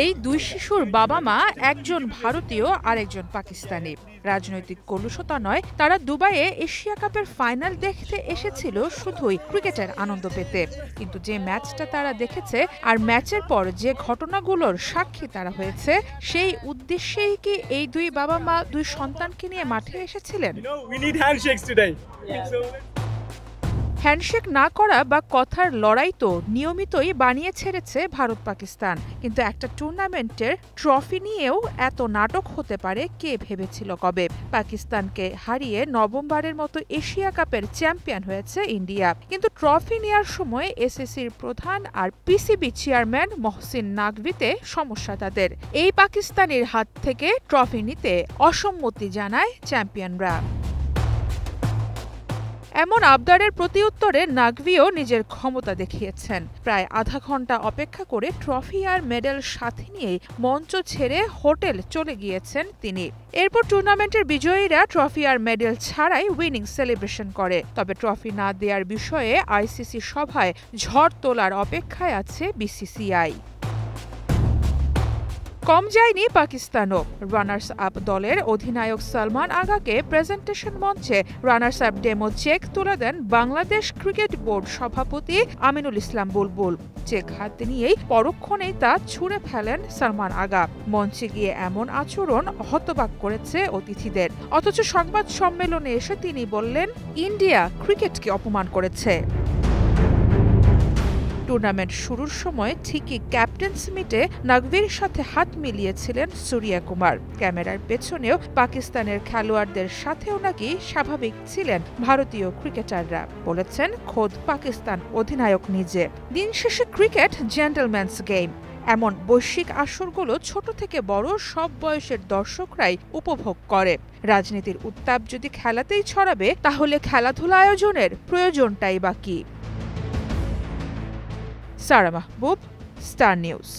এই দুই শিশুর বাবা মা, একজন ভারতীয় আর একজন পাকিস্তানি। রাজনৈতিক কলুষতা নয়, তারা দুবাইয়ে এশিয়া কাপের ফাইনাল দেখতে এসেছিল শুধুই ক্রিকেটের আনন্দ পেতে। কিন্তু যে ম্যাচটা তারা দেখেছে আর ম্যাচের পর যে ঘটনাগুলোর সাক্ষী তারা হয়েছে, সেই উদ্দেশ্যেই কি এই দুই বাবা মা দুই সন্তানকে নিয়ে মাঠে এসেছিলেন? হ্যান্ডশেক না করা বা কথার লড়াই তো নিয়মিতই বানিয়ে ছেড়েছে ভারত পাকিস্তান, কিন্তু একটা টুর্নামেন্টের ট্রফি নিয়েও এত নাটক হতে পারে কে ভেবেছিল কবে? পাকিস্তানকে হারিয়ে নবমবারের মতো এশিয়া কাপের চ্যাম্পিয়ন হয়েছে ইন্ডিয়া, কিন্তু ট্রফি নেয়ার সময় এসএসসির প্রধান আর পিসিবি চেয়ারম্যান মহসিন নাকভিতে সমস্যা তাদের। এই পাকিস্তানের হাত থেকে ট্রফি নিতে অসম্মতি জানায় চ্যাম্পিয়নরা। এমন আবদারের প্রতিউত্তরে নাকভিও নিজের ক্ষমতা দেখিয়েছেন। প্রায় আধা ঘন্টা অপেক্ষা করে ট্রফি আর মেডেল সাথে নিয়ে মঞ্চ ছেড়ে হোটেল চলে গিয়েছেন তিনি। এরপর টুর্নামেন্টের বিজয়ীরা ট্রফি আর মেডেল ছাড়াই উইনিং সেলিব্রেশন করে। তবে ট্রফি না দেওয়ার বিষয়ে আইসিসি সভায় ঝড় তোলার অপেক্ষায় আছে বিসিসিআই। কম যায়নি পাকিস্তানও। রানার্স আপ দলের অধিনায়ক সালমান আগাকে প্রেজেন্টেশন মঞ্চে রানার্স আপ ডেমো চেক তুলে দেন বাংলাদেশ ক্রিকেট বোর্ড সভাপতি আমিনুল ইসলাম বুলবুল। চেক হাতে নিয়েই পরক্ষণেই তা ছুঁড়ে ফেলেন সালমান আগা। মঞ্চে গিয়ে এমন আচরণ হতবাক করেছে অতিথিদের। অথচ সংবাদ সম্মেলনে এসে তিনি বললেন, ইন্ডিয়া ক্রিকেটকে অপমান করেছে। টুর্নামেন্ট শুরুর সময় ঠিকই ক্যাপ্টেন্স মিটে নাকভির সাথে হাত মিলিয়েছিলেন সূর্যা কুমার। ক্যামেরার পেছনেও পাকিস্তানের খেলোয়াড়দের সাথেও নাকি স্বাভাবিক ছিলেন ভারতীয় ক্রিকেটাররা, বলেছেন খোদ পাকিস্তান অধিনায়ক নিজে। দিন শেষে ক্রিকেট জেন্টলম্যানস গেম। এমন বৈশ্বিক আসরগুলো ছোট থেকে বড় সব বয়সের দর্শকরাই উপভোগ করে। রাজনীতির উত্তাপ যদি খেলাতেই ছড়াবে, তাহলে খেলাধুলা আয়োজনের প্রয়োজনটাই বা কি? সারা মাহবুব, স্টার নিউজ।